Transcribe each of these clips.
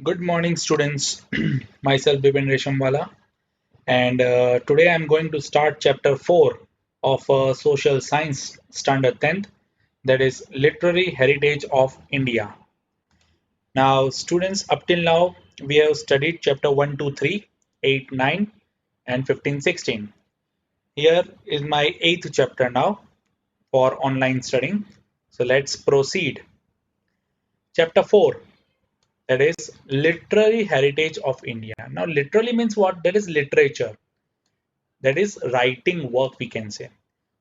Good morning, students. Myself, BIPIN RESHAMWALA, and today I'm going to start chapter 4 of Social Science Standard 10th, that is Literary Heritage of India. Now, students, up till now, we have studied chapter 1, 2, 3, 8, 9, and 15, 16. Here is my eighth chapter now for online studying. So let's proceed. Chapter 4, that is Literary Heritage of India. Now, literally means what? That is literature. That is writing work we can say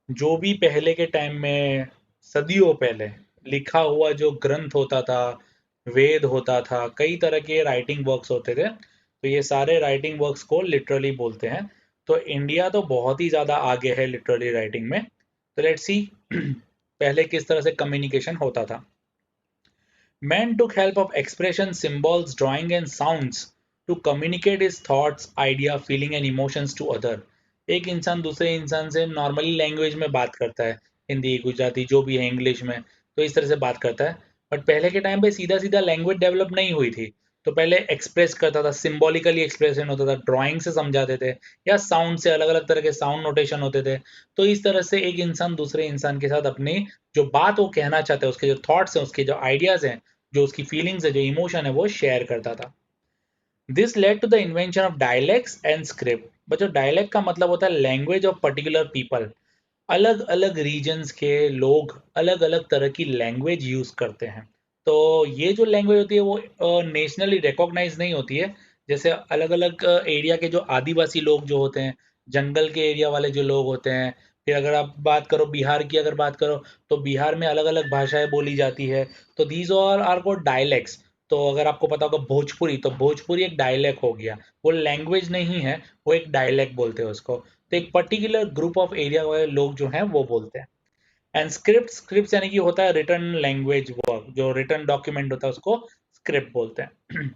जो भी पहले के time में सदियों पहले लिखा हुआ जो ग्रंथ होता था, वेद होता था, कई तरह के राइटिंग वर्क्स होते थे, तो ये सारे राइटिंग वर्क्स को लिटरली बोलते हैं। तो इंडिया तो बहुत ही ज़्यादा आगे है लिटरली राइटिंग में। तो लेट्स सी पहले किस तरह से कम्युनिकेशन होता था। Man took help of expression, symbols, drawing and sounds to communicate his thoughts, idea, feeling and emotions to other. एक इंसान दूसरे इंसान से नॉर्मली लैंग्वेज में बात करता है, हिंदी, गुजराती, जो भी है, इंग्लिश में, तो इस तरह से बात करता है। बट पहले के टाइम पे सीधा सीधा लैंग्वेज डेवलप नहीं हुई थी, तो पहले एक्सप्रेस करता था, सिम्बॉलिकली एक्सप्रेशन होता था, ड्राइंग से समझाते थे या साउंड से, अलग अलग तरह के साउंड नोटेशन होते थे। तो इस तरह से एक इंसान दूसरे इंसान के साथ अपनी जो बात वो कहना चाहता है, उसके जो थॉट्स हैं, उसके जो आइडियाज हैं, जो उसकी फीलिंग्स है, जो इमोशन है, वो शेयर करता था। This led to the invention of dialects and script. But जो डायलेक्ट का मतलब होता है लैंग्वेज ऑफ पर्टिकुलर पीपल, अलग अलग रीजन्स के लोग अलग अलग तरह की लैंग्वेज यूज करते हैं। तो ये जो लैंग्वेज होती है वो नेशनली रिकॉग्नाइज नहीं होती है। जैसे अलग अलग एरिया के जो आदिवासी लोग जो होते हैं, जंगल के एरिया वाले जो लोग होते हैं, फिर अगर आप बात करो बिहार की, अगर बात करो तो बिहार में अलग अलग भाषाएं बोली जाती है। तो these all are called dialects. तो अगर आपको पता होगा भोजपुरी, तो भोजपुरी एक डायलेक्ट हो गया, वो लैंग्वेज नहीं है, वो एक डायलेक्ट बोलते हैं उसको। तो एक पर्टिकुलर ग्रुप ऑफ एरिया वाले लोग जो हैं वो बोलते हैं। एंड स्क्रिप्ट यानी कि होता है रिटन लैंग्वेज वर्क, जो रिटन डॉक्यूमेंट होता है उसको स्क्रिप्ट बोलते हैं।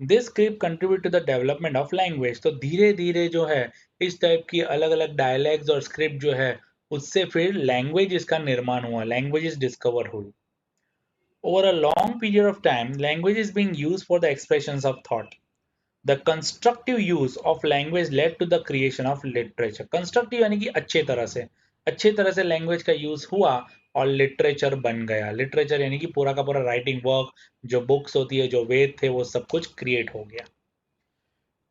This script contribute to the development of language. तो धीरे धीरे जो है इस टाइप की अलग अलग डायलैक्ट्स और स्क्रिप्ट जो है, उससे फिर लैंग्वेज इसका निर्माण हुआ, लैंग्वेज डिस्कवर हुई। Over a long period of time, language is being used for the expressions of thought. The constructive use of language led to the creation of literature. Constructive यानी कि अच्छे तरह से लैंग्वेज का यूज हुआ और literature बन गया। लिटरेचर यानी कि पूरा का पूरा राइटिंग वर्क, जो बुक्स होती है, जो वेद थे, वो सब कुछ क्रिएट हो गया।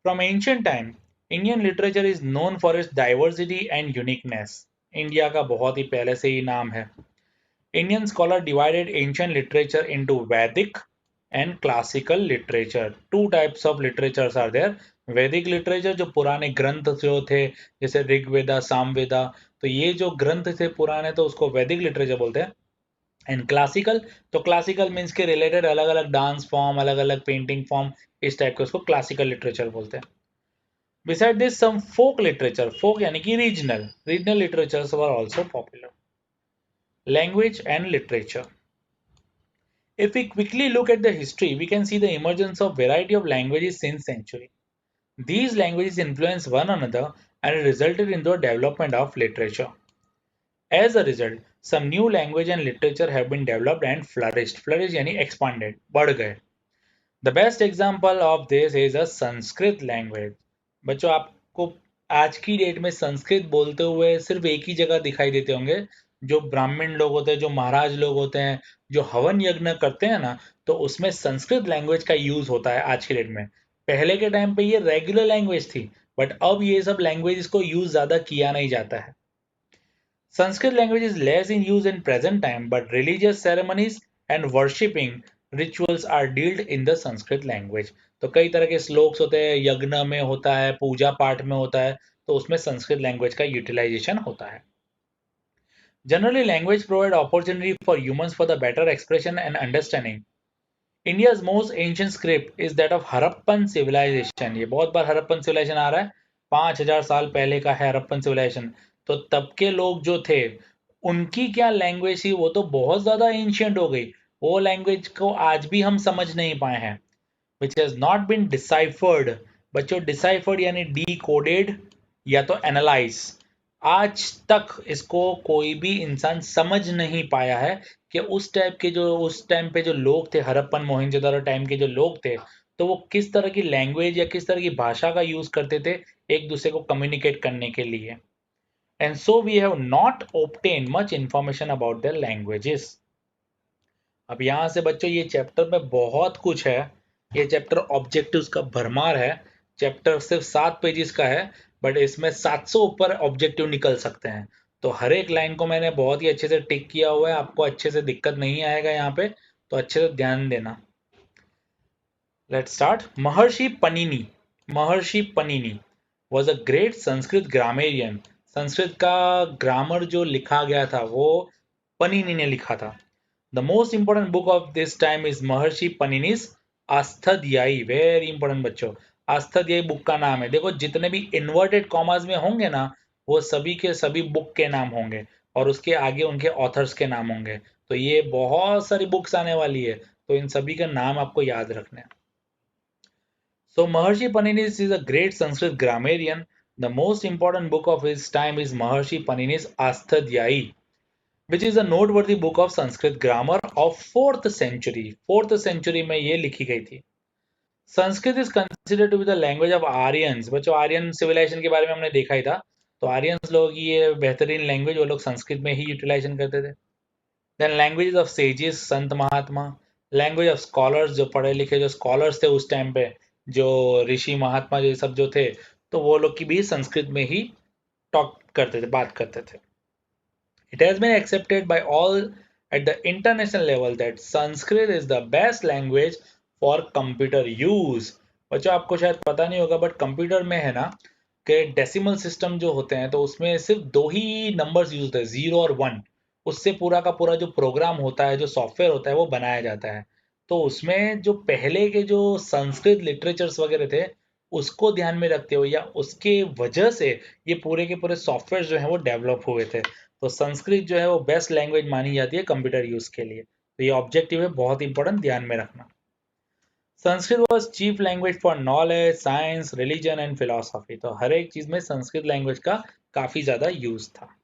From ancient time, Indian literature is known for its diversity and uniqueness. India का बहुत ही पहले से ही नाम है। Indian scholar divided ancient literature into Vedic and classical literature. Two types of literatures are there. वैदिक लिटरेचर जो पुराने ग्रंथ जो थे, जैसे ऋग्वेदा, सामवेदा, तो ये जो ग्रंथ थे पुराने, तो उसको वैदिक लिटरेचर बोलते हैं। एंड क्लासिकल, तो क्लासिकल मीन्स के रिलेटेड अलग अलग डांस फॉर्म, अलग अलग पेंटिंग फॉर्म, इस टाइप के उसको क्लासिकल लिटरेचर बोलते हैं। Beside this some folk literature, folk यानी कि regional regional literatures were also popular. Language and literature. If we quickly look at the history, we can see the emergence of variety of languages since century. These languages influence one another and resulted in the development of literature. As a result, some new language and literature have been developed and flourished. Flourish यानी expanded, बढ़ गए. The best example of this is a Sanskrit language. बच्चों, आपको आज की date में संस्कृत बोलते हुए सिर्फ एक ही जगह दिखाई देते होंगे। जो ब्राह्मण लोग होते हैं, जो महाराज लोग होते हैं, जो हवन यज्ञ करते हैं ना, तो उसमें संस्कृत लैंग्वेज का यूज होता है आज की डेट में। पहले के टाइम पे ये रेगुलर लैंग्वेज थी, बट अब ये सब लैंग्वेज को यूज ज्यादा किया नहीं जाता है। Sanskrit language is less in use in present time, but religious ceremonies and worshipping rituals are dealt in the Sanskrit language. तो कई तरह के श्लोक्स होते हैं, यज्ञ में होता है, पूजा पाठ में होता है, तो उसमें संस्कृत लैंग्वेज का यूटिलाइजेशन होता है। Generally, language provide opportunity for humans for the better expression and understanding. India's most ancient script is that of Harappan civilization. ये बहुत बार हरप्पन सिविलाइजेशन आ रहा है। 5000 साल पहले का है हरप्पन सिविलाइजेशन। तो तब के लोग जो थे, उनकी क्या लैंग्वेज थी, वो तो बहुत ज्यादा एंशियंट हो गई। वो लैंग्वेज को आज भी हम समझ नहीं पाए हैं, which has not been deciphered. बच्चों, डिसाइफर्ड यानी डी कोडेड या तो एनालाइज। आज तक इसको कोई भी इंसान समझ नहीं पाया है कि उस टाइम पे जो लोग थे, हड़प्पन मोहनजोदड़ो टाइम के जो लोग थे, तो वो किस तरह की लैंग्वेज या किस तरह की भाषा का यूज करते थे एक दूसरे को कम्युनिकेट करने के लिए। And so we have not obtained much information about their languages. अब यहाँ से बच्चों ये चैप्टर में बहुत कुछ है। ये चैप्टर ऑब्जेक्टिव्स का भरमार है। चैप्टर सिर्फ 7 पेजेस का है, बट इसमें 700 ऊपर ऑब्जेक्टिव निकल सकते हैं। तो हर एक लाइन को मैंने बहुत ही अच्छे से टिक किया हुआ है, आपको अच्छे से दिक्कत नहीं आएगा यहाँ पे, तो अच्छे से ध्यान देना। Let's start. Maharshi Panini was a great Sanskrit grammarian. Sanskrit का ग्रामर जो लिखा गया था वो पनिनी ने लिखा था। The most important book of this time is Maharshi पनिनीस आस्थध्यायी। Very important बच्चों, आस्थध्यायी बुक का नाम है। देखो जितने भी इन्वर्टेड कॉमास में होंगे ना, वो सभी के सभी बुक के नाम होंगे और उसके आगे उनके ऑथर्स के नाम होंगे। तो ये बहुत सारी बुक्स आने वाली है, तो इन सभी का नाम आपको याद रखना है। So Maharshi Panini's is a great Sanskrit grammarian. The most important book of his time is Maharshi Panini's Asthadhyayi, which is a noteworthy book of Sanskrit grammar of 4th century. 4th century में ये लिखी गई थी। Sanskrit is considered to be the language of Aryans. बच्चों Aryan civilisation के बारे में हमने देखा ही था। तो आर्यंस लोग की ये बेहतरीन लैंग्वेज वो लोग संस्कृत में ही यूटिलाइजेशन करते थे। Then language of sages, Sant Mahatma. Language of scholars, जो पढ़े लिखे जो स्कॉलर्स थे उस टाइम पे, जो ऋषि महात्मा जो सब जो थे, तो वो लोग की भी संस्कृत में ही टॉक करते थे, बात करते थे। It has been accepted by all at the international level that Sanskrit is the best language for computer use। बच्चों आपको शायद पता नहीं होगा, बट कंप्यूटर में है ना कि डेसिमल सिस्टम जो होते हैं, तो उसमें सिर्फ दो ही नंबर्स यूज होते हैं, 0 और 1। उससे पूरा का पूरा जो प्रोग्राम होता है, जो सॉफ्टवेयर होता है, वो बनाया जाता है। तो उसमें जो पहले के जो संस्कृत लिटरेचर्स वगैरह थे, उसको ध्यान में रखते हुए या उसके वजह से ये पूरे के पूरे सॉफ्टवेयर जो हैं वो डेवलप हुए थे। तो संस्कृत जो है वो बेस्ट लैंग्वेज मानी जाती है कंप्यूटर यूज के लिए। तो ये ऑब्जेक्टिव है, बहुत इंपॉर्टेंट, ध्यान में रखना। Sanskrit was chief language for knowledge, science, religion and philosophy. तो हर एक चीज में संस्कृत लैंग्वेज का काफी ज्यादा यूज था।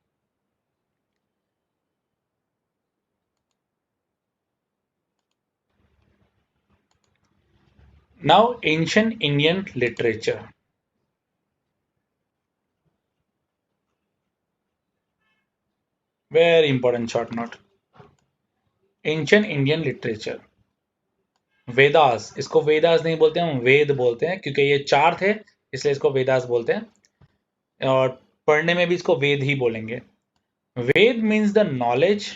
Now ancient Indian literature. Very important short note. Ancient Indian literature. Vedas, इसको वेदास नहीं बोलते हैं, हम वेद बोलते हैं, क्योंकि ये चार थे इसलिए इसको वेदास बोलते हैं। और पढ़ने में भी इसको वेद ही बोलेंगे। वेद मीन्स द नॉलेज।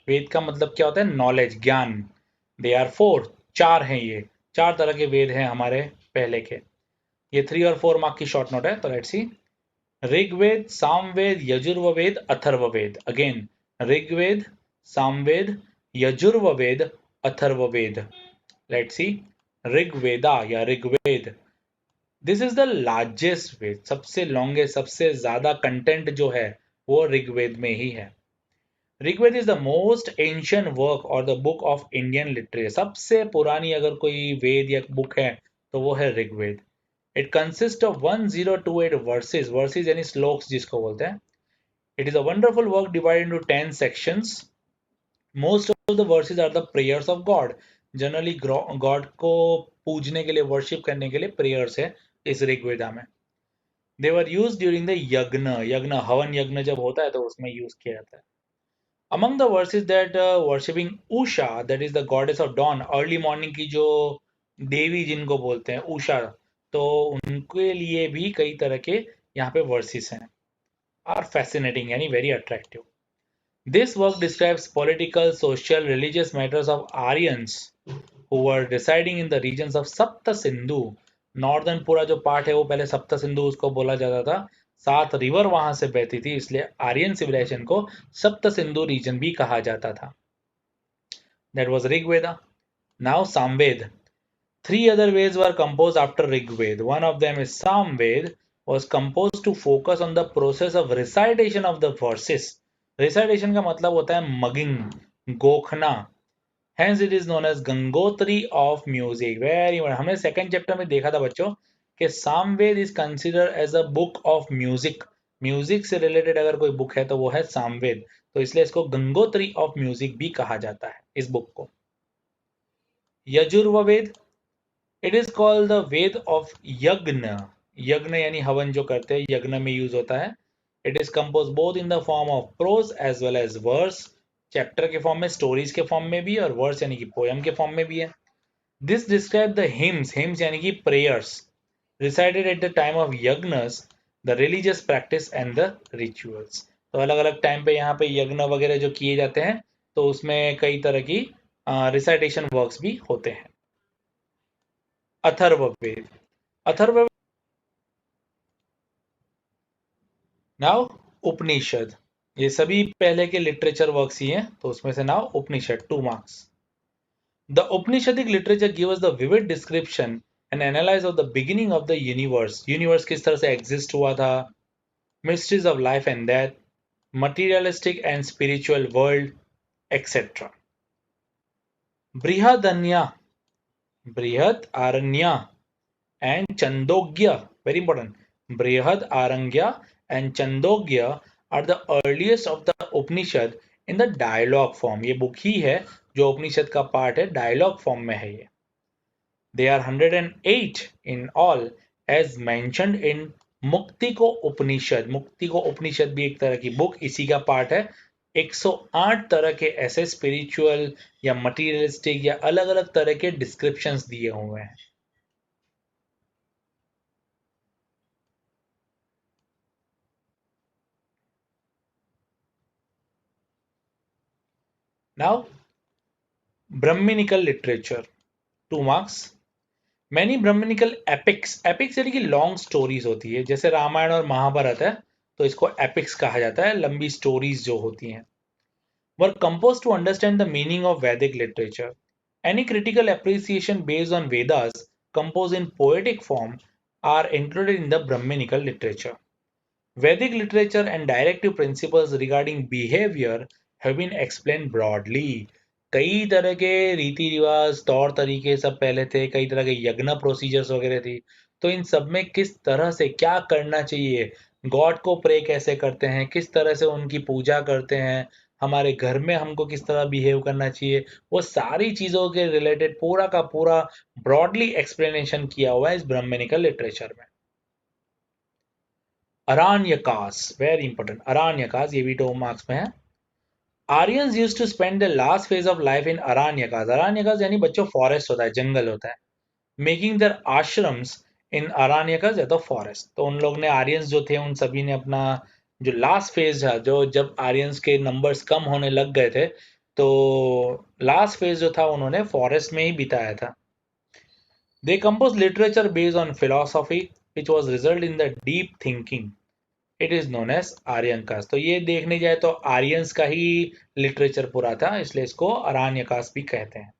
वेद का मतलब क्या होता है? नॉलेज, ज्ञान। दे आर फोर, चार हैं ये। चार तरह के वेद हैं हमारे पहले के। ये 3 और 4 मार्क की शॉर्ट नोट है, तो let's see. Rigveda, Samaveda, Yajurveda, Atharvaveda. Again, Rigveda, Samaveda, Yajurveda, Atharvaveda. Let's see. Rigveda या Rigveda, this is the largest Veda. सबसे लॉन्गेस्ट, सबसे ज्यादा कंटेंट जो है वो ऋग्वेद में ही है। Rigveda is the most ancient work और the book of Indian literature. सबसे पुरानी अगर कोई वेद या बुक है तो वो है Rigveda. It consist of 1028 verses. Verses यानी श्लोक्स जिसको बोलते हैं। It is a wonderful work divided into 10 sections. Most of the verses are the prayers of God. Generally God को पूजने के लिए, वर्शिप करने के लिए प्रेयर्स है इस ऋग्वेदा में। दे वर यूज ड्यूरिंग द यज्ञ। यज्ञ, हवन यज्ञ जब होता है तो उसमें यूज किया जाता है। Among the verses that worshipping Usha, that is the goddess of dawn, early morning की जो देवी जिनको बोलते हैं उषा, तो उनके लिए भी कई तरह के यहाँ पे वर्सेस हैं। आर फैसिनेटिंग यानी very attractive. This work describes political, social, religious matters of Aryans who were residing in the regions of Sapta Sindhu। Northern पूरा जो पार्ट है वो पहले सप्त सिंधु उसको बोला जाता था। 7 रिवर वहां से बहती थी, इसलिए आर्यन सिविलाइजेशन को सप्त सिंधु रीजन भी कहा जाता था। That was Rigveda. Now Samaveda. Three other Veds were composed after Rigved. One of them is Samved, was composed to focus on the process of recitation of the verses. Recitation का मतलब होता है मगिंग, गोखना। Hence it is known as Gangotri of music. Very important. हमने second chapter में देखा था बच्चों कि Samaveda is considered as a book of music music से रिलेटेड अगर कोई बुक है तो वो है सामवेद, तो इसलिए इसको गंगोत्री ऑफ म्यूजिक भी कहा जाता है इस बुक को। Yajurveda, it is called the Veda of yajna. Yajna यानी हवन जो करते हैं, यज्ञ में यूज होता है। It is compose both in the form of prose as well as verse, chapter के फॉर्म में, स्टोरीज के फॉर्म में भी, और वर्स यानी कि पोयम के फॉर्म में भी है। This describe the hymns, hymns यानी कि prayers recited at the time of yagnas, the religious practice and the rituals। तो अलग अलग टाइम पे यहाँ पे यज्ञ वगैरह जो किए जाते हैं, तो उसमें कई तरह की रिसाइटेशन वर्क्स भी होते हैं। अथर्ववेद, अथर्व, नाउ उपनिषद, ये सभी पहले के लिटरेचर वर्क्स ही हैं, तो उसमें से now Upanishad 2 marks. The Upanishadic literature gives us the vivid description and analysis of the beginning of the universe। Universe किस तरह से एग्जिस्ट हुआ था, mysteries of life and death, materialistic and spiritual world, etc. Brihadanya, Brihad Aranya and Chandogya, very important. Brihad Aranya and Chandogya are the earliest of the Upanishad in the dialogue form। ये book ही है जो उपनिषद का part है, dialogue form में है ये। They are 108 in all as mentioned in मुक्तिको उपनिषद। मुक्तिको उपनिषद भी एक तरह की बुक इसी का पार्ट है। 108 तरह के ऐसे स्पिरिचुअल या मटीरियलिस्टिक या अलग अलग तरह के डिस्क्रिप्शंस दिए हुए हैं। Now Brahmanical literature 2 marks. Many Brahmanical epics, epics यानी कि लॉन्ग स्टोरीज होती है, जैसे रामायण और महाभारत है तो इसको एपिक्स कहा जाता है, लंबी स्टोरीज जो होती हैं। were composed to understand the meaning of Vedic literature. Any critical appreciation based on Vedas composed in poetic form are included in the Brahminical literature. Vedic literature and directive principles regarding behavior have been explained broadly. कई तरह के रीति रिवाज तौर तरीके सब पहले थे, कई तरह के यज्ञ प्रोसीजर्स वगैरह थी, तो इन सब में किस तरह से क्या करना चाहिए, गॉड को प्रे कैसे करते हैं, किस तरह से उनकी पूजा करते हैं, हमारे घर में हमको किस तरह बिहेव करना चाहिए, वो सारी चीज़ों के रिलेटेड पूरा का पूरा ब्रॉडली एक्सप्लेनेशन किया हुआ है इस ब्राह्मणिकल लिटरेचर में। अरण्यकास, वेरी इंपॉर्टेंट, अरण्यकास ये भी 2 मार्क्स में है। Aryans used to spend the last phase of life in Aranyakas. Aranyakas यानी बच्चों फॉरेस्ट होता है, जंगल होता है। Making their ashrams in Aranyakas या तो फॉरेस्ट। तो उन लोग ने, आर्यंस जो थे उन सभी ने अपना जो लास्ट फेज था, जो जब आर्यंस के नंबर्स कम होने लग गए थे, तो लास्ट फेज जो था उन्होंने फॉरेस्ट में ही बिताया था। They compose literature based on philosophy which was result in the deep thinking. It is known as Aranyakas. तो ये देखने जाए तो आर्यंस का ही लिटरेचर पूरा था, इसलिए इसको अरण्यकास भी कहते हैं।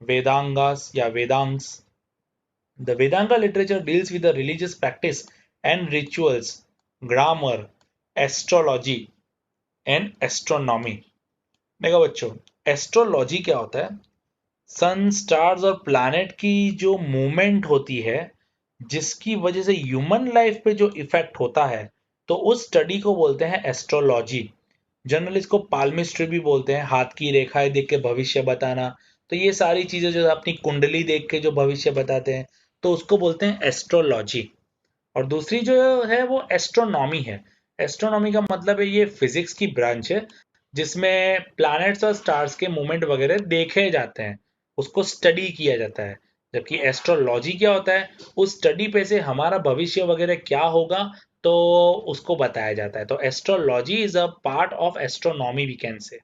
वेदांगास या वेदांग्स, the Vedanga literature deals with the religious practice and rituals, grammar, astrology and astronomy। देखो बच्चों, एस्ट्रोलॉजी क्या होता है? सन, स्टार्स और प्लैनेट की जो मूवमेंट होती है, जिसकी वजह से ह्यूमन लाइफ पे जो इफेक्ट होता है, तो उस स्टडी को बोलते हैं एस्ट्रोलॉजी। जनरली इसको पाल्मिस्ट्री भी बोलते हैं, हाथ की रेखाएं देख के भविष्य बताना। तो ये सारी चीजें जो अपनी कुंडली देख के जो भविष्य बताते हैं, तो उसको बोलते हैं एस्ट्रोलॉजी। और दूसरी जो है वो एस्ट्रोनॉमी है। एस्ट्रोनॉमी का मतलब है ये फिजिक्स की ब्रांच है, जिसमें प्लैनेट्स और स्टार्स के मूवमेंट वगैरह देखे जाते हैं, उसको स्टडी किया जाता है। जबकि एस्ट्रोलॉजी क्या होता है, उस स्टडी पे से हमारा भविष्य वगैरह क्या होगा तो उसको बताया जाता है। तो astrology is a part of astronomy we can say.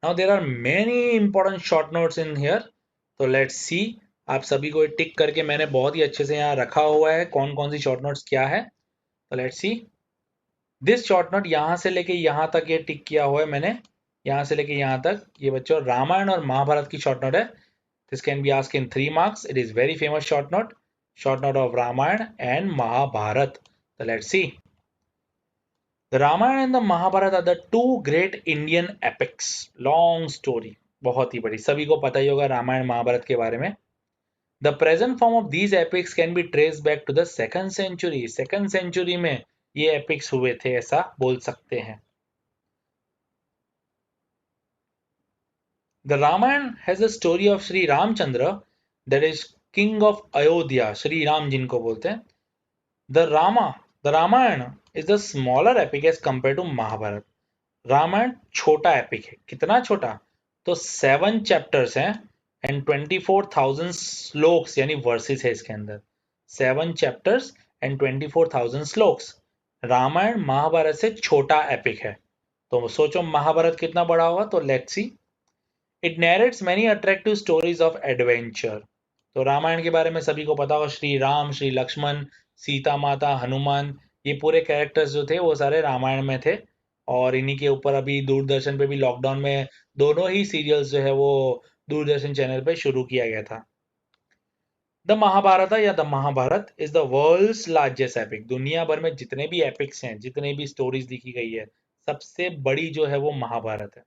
Now there are many important short notes in here, तो लेट्स सी। आप सभी को टिक करके मैंने बहुत ही अच्छे से यहाँ रखा हुआ है कौन कौन सी शॉर्ट नोट्स क्या है। तो let's see this short note, यहाँ से लेके यहाँ तक ये टिक किया हुआ है मैंने, यहाँ से लेके यहाँ तक। ये बच्चों रामायण और महाभारत की शॉर्ट नोट है। This can be asked in 3 marks. It is very famous short note of Ramayana and Mahabharata. तो let's see, the Ramayana and the Mahabharata are the 2 great Indian epics. Long story, बहुत ही बड़ी, सभी को पता ही होगा रामायण महाभारत के बारे में। The present form of these epics can be trace back to the second century में ये एपिक्स हुए थे, ऐसा बोल सकते हैं। The Ramayana has a story of Shri Ramachandra, that is king of Ayodhya, Shri Ram जिनको बोलते हैं। The Rama the Ramayana is the smaller epic as compare to Mahabharata. Ramayana छोटा एपिक है। कितना छोटा? तो 7 चैप्टर्स हैं एंड 24,000 श्लोक्स यानी वर्सेस है इसके अंदर। 7 चैप्टर्स एंड 24,000 श्लोक्स। रामायण महाभारत से छोटा एपिक है। तो सोचो महाभारत कितना बड़ा होगा, तो let's C. It narrates many attractive stories of adventure. तो रामायण के बारे में सभी को पता होगा, श्री राम, श्री लक्ष्मण, सीता माता, हनुमान, ये पूरे कैरेक्टर्स जो थे वो सारे रामायण में थे। और इन्हीं के ऊपर अभी दूरदर्शन पे भी लॉकडाउन में दोनों ही सीरियल्स जो है वो दूरदर्शन चैनल पे शुरू किया गया था। द महाभारत या the Mahabharata is the world's largest epic. दुनिया भर में जितने भी एपिक्स हैं, जितने भी स्टोरीज लिखी गई है, सबसे बड़ी जो है वो महाभारत है।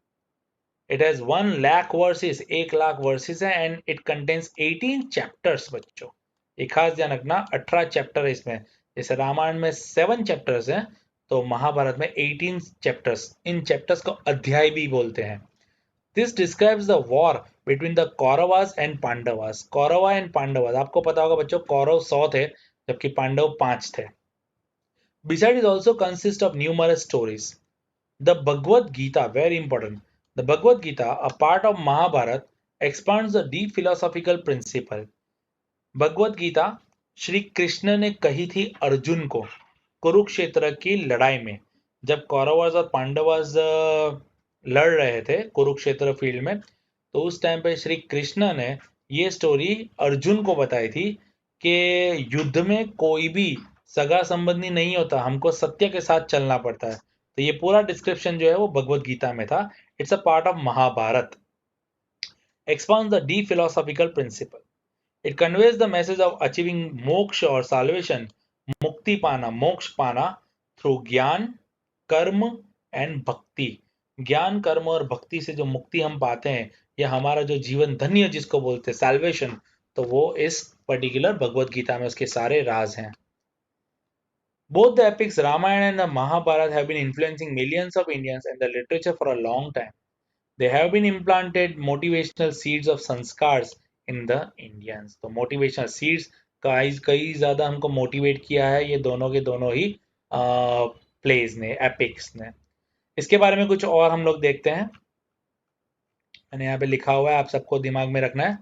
It has 1 lakh versus, 1 lakh versus है एंड इट कंटेन्स 18 चैप्टर्स। बच्चों एक खास ध्यान रखना, 18 चैप्टर है इसमें। जैसे रामायण में 7 चैप्टर्स हैं, तो महाभारत में 18 चैप्टर्स। इन चैप्टर्स को अध्याय भी बोलते हैं। This describes the war between the Kauravas and Pandavas. Kaurava and Pandavas, आपको पता होगा बच्चों, कौरव 100 थे जबकि पांडव 5 थे। Besides, it also consists of numerous stories. The Bhagavad Gita, very important. The Bhagavad Gita, a part of Mahabharata, expands the deep philosophical principle. Bhagavad Gita Shri Krishna ने कही थी अर्जुन को कुरुक्षेत्र की लड़ाई में, जब कौरवस और पांडवस लड़ रहे थे कुरुक्षेत्र फील्ड में, तो उस टाइम पे श्री कृष्ण ने ये स्टोरी अर्जुन को बताई थी कि युद्ध में कोई भी सगा संबंधी नहीं होता, हमको सत्य के साथ चलना पड़ता है। तो ये पूरा डिस्क्रिप्शन जो है वो भगवत गीता में था। It's a part of Mahabharata. Expound the deep philosophical principle. It conveys the message of achieving moksha और साल्वेशन, मुक्ति पाना, मोक्ष पाना थ्रू ज्ञान, कर्म एंड भक्ति। ज्ञान, कर्म और भक्ति से जो मुक्ति हम पाते हैं, या हमारा जो जीवन धन्य जिसको बोलते हैं सैल्वेशन, तो वो इस पर्टिकुलर भगवत गीता में उसके सारे राज हैं। Both the epics Ramayana and the Mahabharata have been influencing millions of Indians and the literature for a long time. They have been implanted motivational seeds of sanskars in the Indians. तो motivational seeds कई ज़्यादा हमको motivate किया है ये दोनों के दोनों ही प्लेज ने, एपिक्स ने। इसके बारे में कुछ और हम लोग देखते हैं। मैंने यहाँ पे लिखा हुआ है, आप सबको दिमाग में रखना है।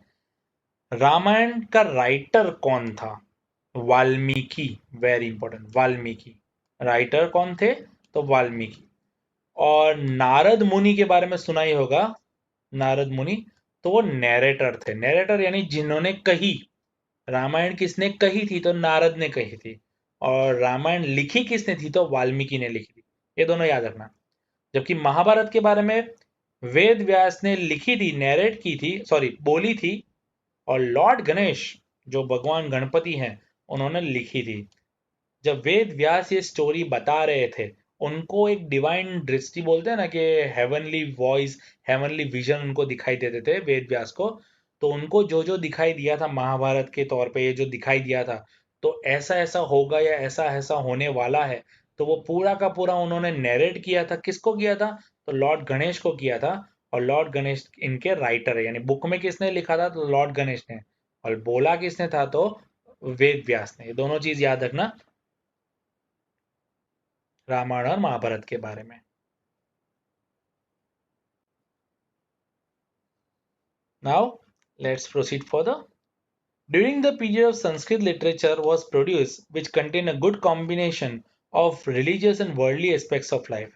रामायण का राइटर कौन था? Valmiki, very important, Valmiki. Writer कौन थे? तो वाल्मीकि। और नारद मुनि के बारे में सुना ही होगा, नारद मुनि, तो वो नैरेटर थे। नैरेटर यानी जिन्होंने कही। रामायण किसने कही थी? तो नारद ने कही थी। और रामायण लिखी किसने थी? तो वाल्मीकि ने लिखी थी। ये दोनों याद रखना। जबकि महाभारत के बारे में वेद व्यास ने लिखी थी, नैरेट की थी, सॉरी बोली थी, और लॉर्ड गणेश जो भगवान गणपति हैं उन्होंने लिखी थी। जब वेद व्यास ये स्टोरी बता रहे थे, उनको एक डिवाइन दृष्टि बोलते हैं ना, कि हेवनली वॉइस, हेवनली विजन उनको दिखाई देते थे वेद व्यास को। तो उनको जो जो दिखाई दिया था महाभारत के तौर पे, ये जो दिखाई दिया था, तो ऐसा ऐसा होगा या ऐसा ऐसा होने वाला है, तो वो पूरा का पूरा उन्होंने नैरेट किया था। किसको किया था? तो लॉर्ड गणेश को किया था। और लॉर्ड गणेश इनके राइटर है, यानी बुक में किसने लिखा था? तो लॉर्ड गणेश ने। और बोला किसने था? तो वेद व्यास ने। ये दोनों चीज याद रखना रामायण और महाभारत के बारे में। Now let's proceed further. During the period of Sanskrit literature was produced which contained a good combination of religious and worldly aspects of life.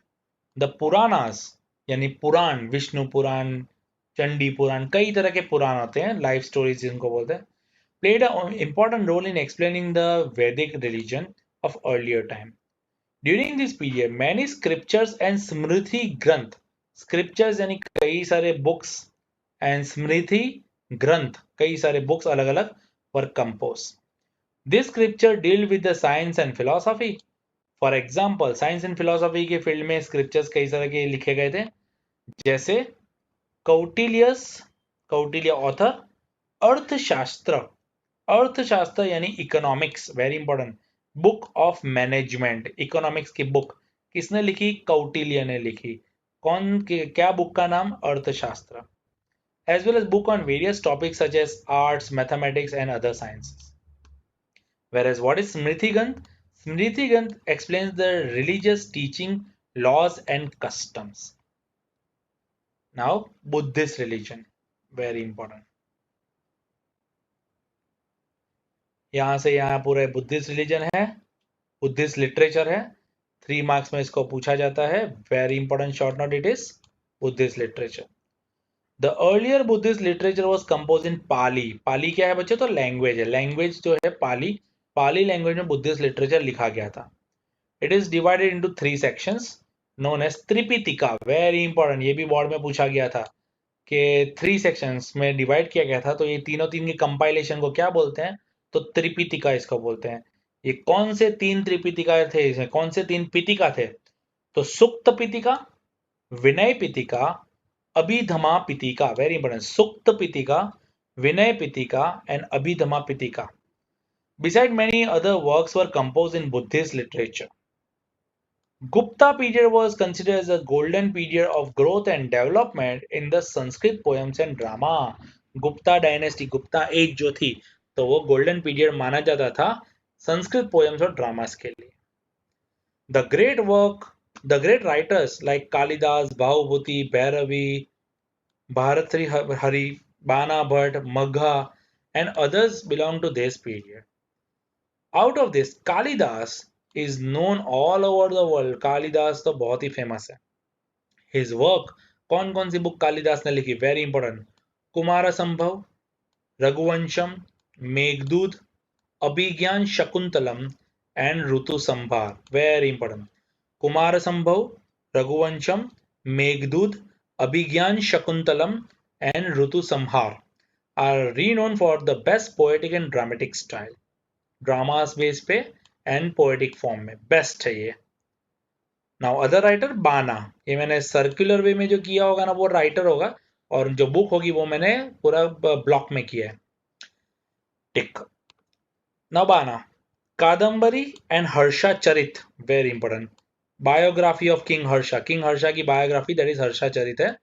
The Puranas यानी पुराण, विष्णु पुराण, चंडी पुराण, कई तरह के पुराण होते हैं, लाइफ स्टोरीज जिनको बोलते हैं, played an important role in explaining the Vedic religion of earlier time. During this period, many scriptures and smriti granth, scriptures यानी कई सारे books, and smriti granth, कई सारे books अलग अलग were composed. This scripture deal with the science and philosophy. For example, science and philosophy के field में scriptures कई तरह के लिखे गए थे, जैसे कौटिल्य ऑथर अर्थशास्त्र, अर्थशास्त्र यानी economics, very important. Book of management, economics की बुक किसने लिखी? कौटिल्य ने लिखी। क्या बुक का नाम? Arthashastra. As well as book on various topics such as arts, mathematics and other sciences. Whereas what is Smriti Granth? Smriti Granth explains the religious teaching, laws and customs. Now, Buddhist religion, very important. यहाँ से यहाँ पूरा Buddhist religion है, Buddhist literature है। 3 marks में इसको पूछा जाता है। Very important short note, it is Buddhist literature. The earlier Buddhist literature was compose in Pali. Pali क्या है बच्चे? तो लैंग्वेज है। लैंग्वेज जो है पाली, पाली लैंग्वेज में बुद्धिस्ट लिटरेचर लिखा गया था। It is divided into 3 sections known as Tripitaka. Very important, ये भी बोर्ड में पूछा गया था कि 3 सेक्शंस में डिवाइड किया गया था। तो ये तीनों तीन की कंपाइलेशन को क्या बोलते हैं? तो त्रिपिटिका इसको बोलते हैं। ये कौन से 3 त्रिपिटिका थे? इसमें कौन से 3 पिटिका थे? तो Sutta Pitaka, Vinaya Pitaka, Abhidhamma Pitaka. Very important, Sutta Pitaka, Vinaya Pitaka and Abhidhamma Pitaka. Beside many other works were composed in Buddhist literature. Gupta period was considered as a golden period of growth and development in the Sanskrit poems and drama. Gupta dynasty, Gupta age जो थी, तो वो golden period माना जाता था Sanskrit poems और dramas के लिए. The great writers like Kalidasa, Bhavabhuti, Bhairavi, Bhartrihari, Bana Bhatta, Magha and others belong to this period. Out of this, Kalidas is known all over the world. Kalidas तो बहुत ही फेमस है. His work, कौन कौन सी बुक कालिदास ने लिखी? Very important. Kumarasambhava, Raghuvamsha, Meghaduta, Abhijnana Shakuntalam and Ritusamhara. Very important. Kumarasambhava, Raghuvamsha, Meghaduta, Abhijnana Shakuntalam and Ritusamhara are renowned for the best poetic and dramatic style. Dramas base पे and poetic form में best है ये. नाउ अदर राइटर, बाना. ये मैंने सर्कुलर वे में जो किया होगा ना वो राइटर होगा, और जो बुक होगी वो मैंने पूरा ब्लॉक में किया है. Tick. Now Bana, Kadambari and Harshacharita. Very important. Biography of king Harsha. King Harsha की biography, that is Harshacharita है.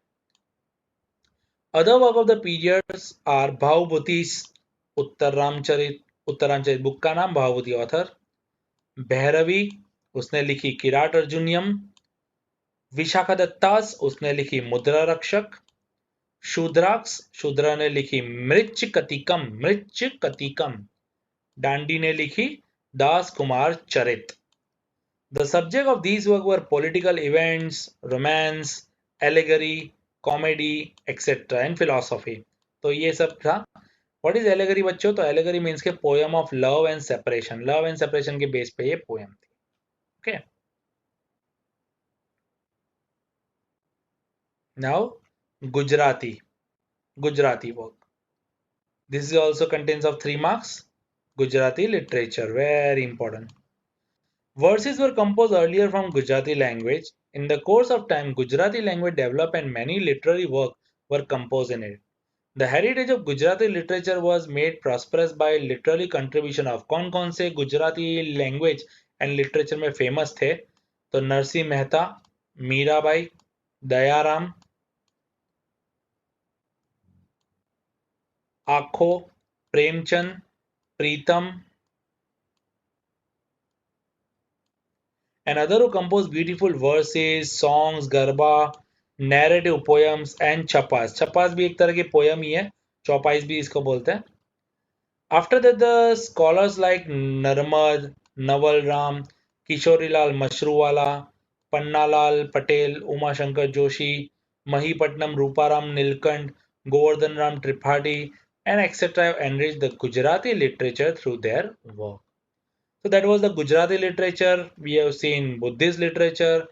Other work of the periods are Bhavabhuti's, Uttara Ramacharita. Uttaranchal book का नाम, भावभूति ऑथर. भैरवी, उसने लिखी किराट अर्जुनियम. विशाखा दत्तास, उसने लिखी मुद्रा रक्षक. शूद्राक्ष, शूद्रा ने लिखी मृच कतिकम. मृच कतिकम. डांडी ने लिखी Dashakumaracharita. The subject of these work were political events, romance, allegory, comedy etcetera and philosophy. तो ये सब था. व्हाट इज एलेगरी बच्चों? तो एलेगरी मीन्स के poem of love and separation. Love and separation के बेस पे ये पोएम थी. Okay. Now Gujarati. Gujarati work. This is also contents of 3 marks. Gujarati literature, very important. Verses were composed earlier from Gujarati language. In the course of time, Gujarati language developed and many literary works were composed in it. The heritage of Gujarati literature was made prosperous by literary contribution of कौन से Gujarati language and literature में famous थे? तो नरसिंह मेहता, मीराबाई, दयाराम, आखो, प्रेमचंद, प्रीतम and other who composed beautiful verses, songs, garba, narrative poems and chapas. Chapas भी एक तरह की पोयम ही है, चौपाइस भी इसको बोलते हैं. After that, the scholars like Narmad, Naval Ram, Kishorilal Mashruwala, Pannalal Patel, Uma Shankar Joshi, Mahipatnam Ruparam Nilkant, Govardhan Ram Tripathi, and etc. have enriched the Gujarati literature through their work. So that was the Gujarati literature. We have seen Buddhist literature.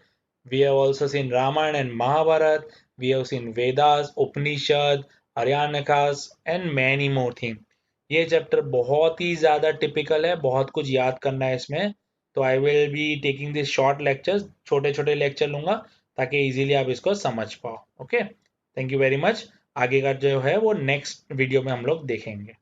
We have also seen Ramayana and Mahabharata. We have seen Vedas, Upanishad, Aryanyakas and many more things. ये chapter बहुत ही ज़्यादा typical है, बहुत कुछ याद करना है इसमें. तो I will be taking this short lectures, छोटे छोटे लेक्चर लूँगा ताकि इजीली आप इसको समझ पाओ. Okay, thank you very much. आगे का जो है वो नेक्स्ट वीडियो में हम लोग देखेंगे.